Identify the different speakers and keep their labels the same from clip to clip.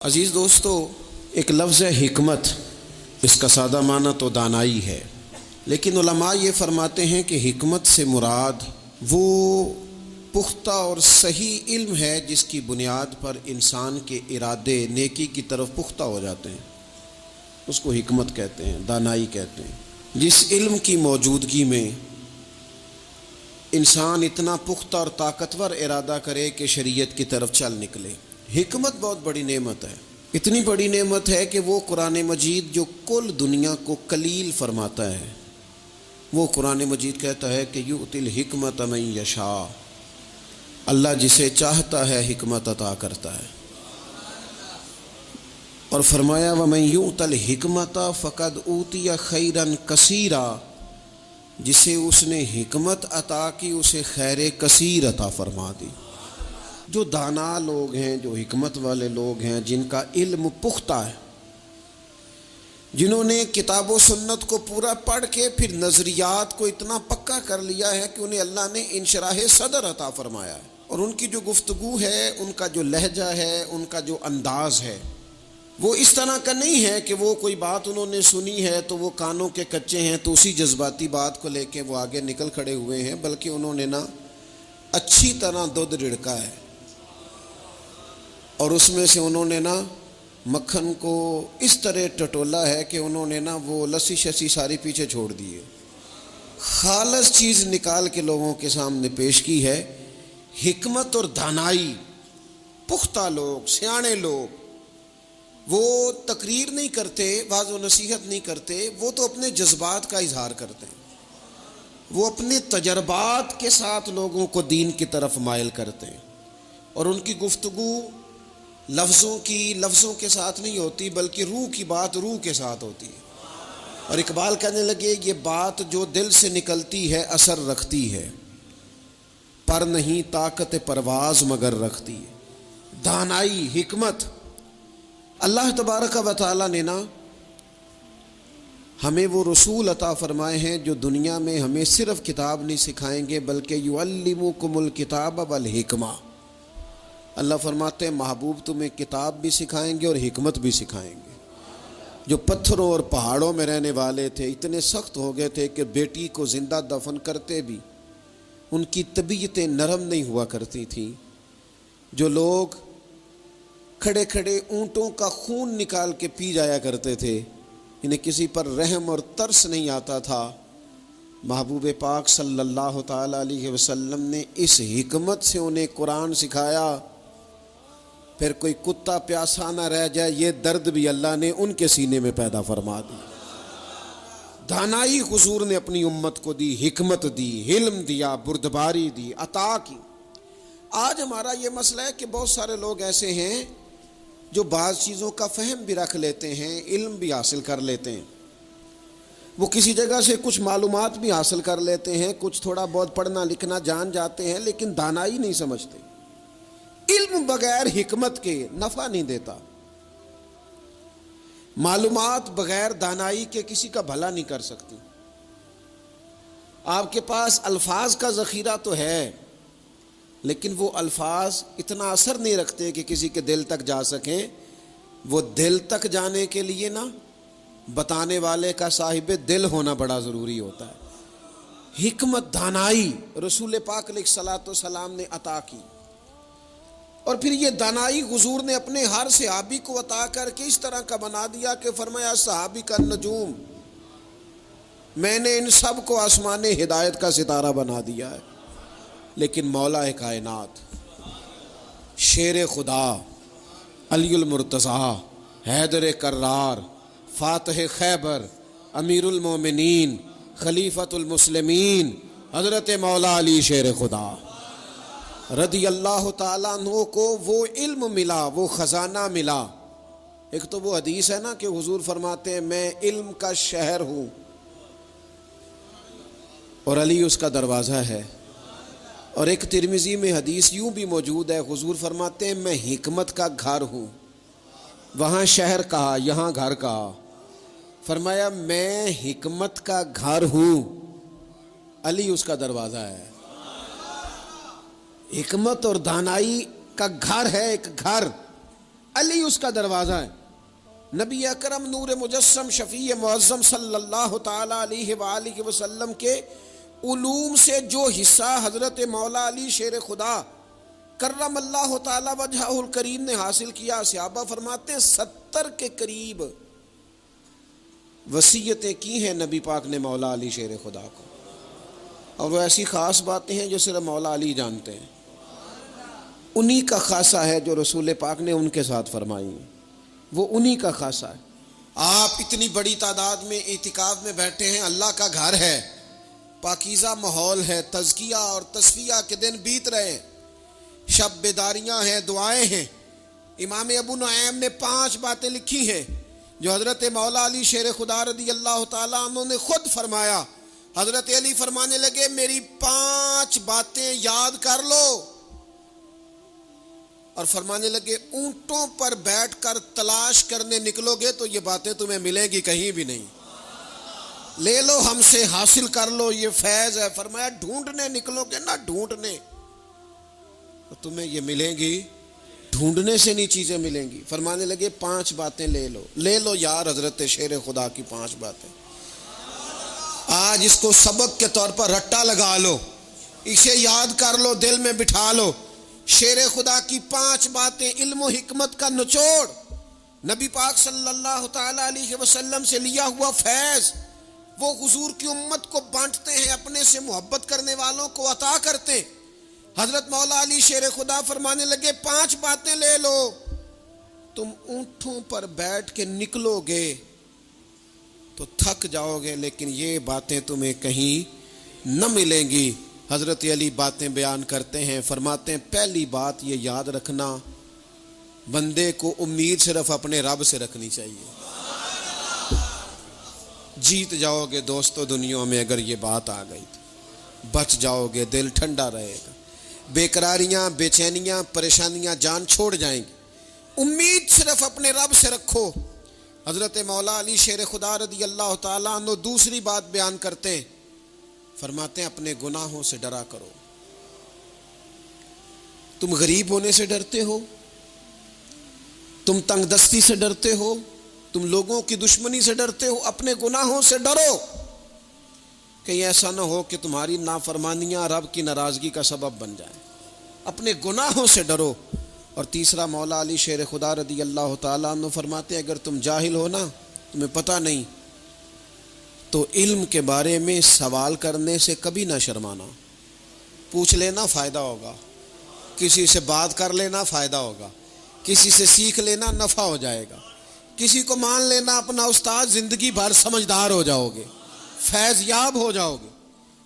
Speaker 1: عزیز دوستو، ایک لفظ ہے حکمت، اس کا سادہ معنی تو دانائی ہے، لیکن علماء یہ فرماتے ہیں کہ حکمت سے مراد وہ پختہ اور صحیح علم ہے جس کی بنیاد پر انسان کے ارادے نیکی کی طرف پختہ ہو جاتے ہیں، اس کو حکمت کہتے ہیں، دانائی کہتے ہیں۔ جس علم کی موجودگی میں انسان اتنا پختہ اور طاقتور ارادہ کرے کہ شریعت کی طرف چل نکلے، حکمت بہت بڑی نعمت ہے۔ اتنی بڑی نعمت ہے کہ وہ قرآن مجید جو کل دنیا کو کلیل فرماتا ہے، وہ قرآن مجید کہتا ہے کہ یؤتی الحکمت من یشاء، اللہ جسے چاہتا ہے حکمت عطا کرتا ہے، اور فرمایا ومن یؤت الحکمت فقد اوتی خیرا کثیرا، جسے اس نے حکمت عطا کی اسے خیر کثیر عطا فرما دی۔ جو دانا لوگ ہیں، جو حکمت والے لوگ ہیں، جن کا علم پختہ ہے، جنہوں نے کتاب و سنت کو پورا پڑھ کے پھر نظریات کو اتنا پکا کر لیا ہے کہ انہیں اللہ نے انشراح صدر عطا فرمایا ہے، اور ان کی جو گفتگو ہے، ان کا جو لہجہ ہے، ان کا جو انداز ہے، وہ اس طرح کا نہیں ہے کہ وہ کوئی بات انہوں نے سنی ہے تو وہ کانوں کے کچے ہیں تو اسی جذباتی بات کو لے کے وہ آگے نکل کھڑے ہوئے ہیں، بلکہ انہوں نے اچھی طرح دودھ رڑکا ہے، اور اس میں سے انہوں نے مکھن کو اس طرح ٹٹولا ہے کہ انہوں نے وہ لسی شسی ساری پیچھے چھوڑ دی ہے، خالص چیز نکال کے لوگوں کے سامنے پیش کی ہے۔ حکمت اور دانائی، پختہ لوگ، سیانے لوگ، وہ تقریر نہیں کرتے، واعظ و نصیحت نہیں کرتے، وہ تو اپنے جذبات کا اظہار کرتے ہیں، وہ اپنے تجربات کے ساتھ لوگوں کو دین کی طرف مائل کرتے ہیں، اور ان کی گفتگو لفظوں کے ساتھ نہیں ہوتی، بلکہ روح کی بات روح کے ساتھ ہوتی ہے۔ اور اقبال کہنے لگے یہ بات جو دل سے نکلتی ہے اثر رکھتی ہے، پر نہیں طاقت پرواز مگر رکھتی ہے۔ دانائی، حکمت، اللہ تبارک و تعالیٰ نے ہمیں وہ رسول عطا فرمائے ہیں جو دنیا میں ہمیں صرف کتاب نہیں سکھائیں گے بلکہ یعلمکم الکتاب والحکمہ۔ اللہ فرماتے ہیں محبوب تمہیں کتاب بھی سکھائیں گے اور حکمت بھی سکھائیں گے۔ جو پتھروں اور پہاڑوں میں رہنے والے تھے اتنے سخت ہو گئے تھے کہ بیٹی کو زندہ دفن کرتے بھی ان کی طبیعتیں نرم نہیں ہوا کرتی تھیں، جو لوگ کھڑے کھڑے اونٹوں کا خون نکال کے پی جایا کرتے تھے، انہیں کسی پر رحم اور ترس نہیں آتا تھا، محبوب پاک صلی اللہ تعالی علیہ وسلم نے اس حکمت سے انہیں قرآن سکھایا۔ پھر کوئی کتا پیاسا نہ رہ جائے، یہ درد بھی اللہ نے ان کے سینے میں پیدا فرما دی۔ دانائی حضور نے اپنی امت کو دی، حکمت دی، علم دیا، بردباری دی، عطا کی۔ آج ہمارا یہ مسئلہ ہے کہ بہت سارے لوگ ایسے ہیں جو بعض چیزوں کا فہم بھی رکھ لیتے ہیں، علم بھی حاصل کر لیتے ہیں، وہ کسی جگہ سے کچھ معلومات بھی حاصل کر لیتے ہیں، کچھ تھوڑا بہت پڑھنا لکھنا جان جاتے ہیں، لیکن دانائی نہیں سمجھتے۔ علم بغیر حکمت کے نفع نہیں دیتا، معلومات بغیر دانائی کے کسی کا بھلا نہیں کر سکتی۔ آپ کے پاس الفاظ کا ذخیرہ تو ہے، لیکن وہ الفاظ اتنا اثر نہیں رکھتے کہ کسی کے دل تک جا سکیں۔ وہ دل تک جانے کے لیے بتانے والے کا صاحب دل ہونا بڑا ضروری ہوتا ہے۔ حکمت، دانائی رسول پاک علیہ الصلوۃ والسلام نے عطا کی، اور پھر یہ دانائی حضور نے اپنے ہر صحابی کو عطا کر کے اس طرح کا بنا دیا کہ فرمایا صحابی کا نجوم، میں نے ان سب کو آسمان ہدایت کا ستارہ بنا دیا ہے، لیکن مولا کائنات، شیر خدا، علی المرتضیٰ، حیدر کرار، فاتح خیبر، امیر المومنین، خلیفۃ المسلمین، حضرت مولا علی شیر خدا رضی اللہ تعالیٰ عنہ کو وہ علم ملا، وہ خزانہ ملا۔ ایک تو وہ حدیث ہے کہ حضور فرماتے ہیں میں علم کا شہر ہوں، اور علی اس کا دروازہ ہے۔ اور ایک ترمذی میں حدیث یوں بھی موجود ہے، حضور فرماتے ہیں میں حکمت کا گھر ہوں، وہاں شہر کہا، یہاں گھر کہا، فرمایا میں حکمت کا گھر ہوں، علی اس کا دروازہ ہے۔ حکمت اور دانائی کا گھر ہے، ایک گھر علی اس کا دروازہ ہے۔ نبی اکرم نور مجسم شفیع معظم صلی اللہ تعالی علیہ وآلہ وسلم کے علوم سے جو حصہ حضرت مولا علی شیر خدا کرم اللہ تعالی وجہہ الکریم نے حاصل کیا، صحابہ فرماتے ہیں 70 کے قریب وصیتیں کی ہیں نبی پاک نے مولا علی شیر خدا کو، اور وہ ایسی خاص باتیں ہیں جو صرف مولا علی جانتے ہیں، انہی کا خاصہ ہے جو رسول پاک نے ان کے ساتھ فرمائی ہیں، وہ انہی کا خاصہ ہے۔ آپ اتنی بڑی تعداد میں اعتکاف میں بیٹھے ہیں، اللہ کا گھر ہے، پاکیزہ ماحول ہے، تزکیہ اور تصفیہ کے دن بیت رہے ہیں، شب بیداریاں ہیں، دعائیں ہیں۔ امام ابو نعیم نے 5 باتیں لکھی ہیں جو حضرت مولا علی شیر خدا رضی اللہ تعالیٰ عنہ نے خود فرمایا۔ حضرت علی فرمانے لگے میری 5 باتیں یاد کر لو، اور فرمانے لگے اونٹوں پر بیٹھ کر تلاش کرنے نکلو گے تو یہ باتیں تمہیں ملیں گی کہیں بھی نہیں، لے لو ہم سے، حاصل کر لو، یہ فیض ہے۔ فرمایا ڈھونڈنے نکلو گے نا، ڈھونڈنے، تو تمہیں یہ ملیں گی، ڈھونڈنے سے نہیں چیزیں ملیں گی۔ فرمانے لگے 5 باتیں لے لو یار حضرت شیر خدا کی 5 باتیں، آج اس کو سبق کے طور پر رٹا لگا لو، اسے یاد کر لو، دل میں بٹھا لو۔ شیر خدا کی 5 باتیں علم و حکمت کا نچوڑ، نبی پاک صلی اللہ تعالی علیہ وسلم سے لیا ہوا فیض، وہ حضور کی امت کو بانٹتے ہیں، اپنے سے محبت کرنے والوں کو عطا کرتے ہیں۔ حضرت مولا علی شیر خدا فرمانے لگے 5 باتیں لے لو، تم اونٹوں پر بیٹھ کے نکلو گے تو تھک جاؤ گے، لیکن یہ باتیں تمہیں کہیں نہ ملیں گی۔ حضرت علی باتیں بیان کرتے ہیں، فرماتے ہیں پہلی بات یہ یاد رکھنا، بندے کو امید صرف اپنے رب سے رکھنی چاہیے، جیت جاؤ گے دوستو دنیا میں اگر یہ بات آ گئی تو، بچ جاؤ گے، دل ٹھنڈا رہے گا، بے قراریاں، بے چینیاں، پریشانیاں جان چھوڑ جائیں گی، امید صرف اپنے رب سے رکھو۔ حضرت مولا علی شیر خدا رضی اللہ تعالیٰ عنہ دوسری بات بیان کرتے ہیں، فرماتے ہیں اپنے گناہوں سے ڈرا کرو۔ تم غریب ہونے سے ڈرتے ہو، تم تنگ دستی سے ڈرتے ہو، تم لوگوں کی دشمنی سے ڈرتے ہو، اپنے گناہوں سے ڈرو، کہیں ایسا نہ ہو کہ تمہاری نافرمانیاں رب کی ناراضگی کا سبب بن جائیں، اپنے گناہوں سے ڈرو۔ اور تیسرا مولا علی شیر خدا رضی اللہ تعالیٰ عنہ فرماتے ہیں اگر تم جاہل ہو نا، تمہیں پتہ نہیں، تو علم کے بارے میں سوال کرنے سے کبھی نہ شرمانا، پوچھ لینا فائدہ ہوگا، کسی سے بات کر لینا فائدہ ہوگا، کسی سے سیکھ لینا نفع ہو جائے گا، کسی کو مان لینا اپنا استاد، زندگی بھر سمجھدار ہو جاؤ گے، فیض یاب ہو جاؤ گے۔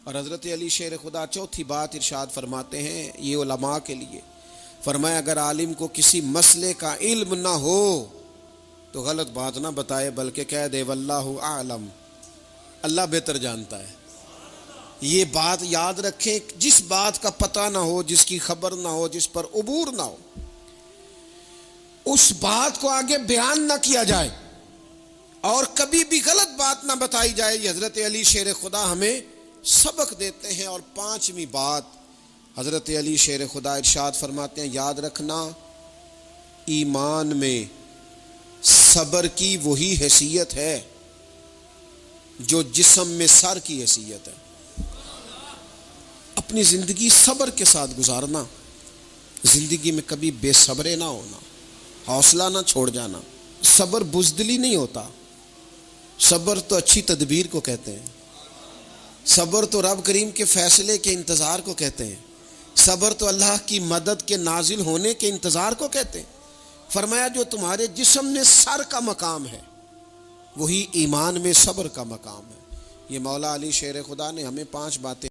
Speaker 1: اور حضرت علی شیر خدا چوتھی بات ارشاد فرماتے ہیں یہ علماء کے لیے، فرمایا اگر عالم کو کسی مسئلے کا علم نہ ہو تو غلط بات نہ بتائے بلکہ کہہ دے واللہ اعلم، اللہ بہتر جانتا ہے۔ یہ بات یاد رکھیں، جس بات کا پتہ نہ ہو، جس کی خبر نہ ہو، جس پر عبور نہ ہو، اس بات کو آگے بیان نہ کیا جائے اور کبھی بھی غلط بات نہ بتائی جائے۔ یہ حضرت علی شیر خدا ہمیں سبق دیتے ہیں۔ اور 5ویں بات حضرت علی شیر خدا ارشاد فرماتے ہیں یاد رکھنا، ایمان میں صبر کی وہی حیثیت ہے جو جسم میں سر کی حیثیت ہے۔ اپنی زندگی صبر کے ساتھ گزارنا، زندگی میں کبھی بے صبرے نہ ہونا، حوصلہ نہ چھوڑ جانا۔ صبر بزدلی نہیں ہوتا، صبر تو اچھی تدبیر کو کہتے ہیں، صبر تو رب کریم کے فیصلے کے انتظار کو کہتے ہیں، صبر تو اللہ کی مدد کے نازل ہونے کے انتظار کو کہتے ہیں۔ فرمایا جو تمہارے جسم میں سر کا مقام ہے وہی ایمان میں صبر کا مقام ہے۔ یہ مولا علی شیر خدا نے ہمیں 5 باتیں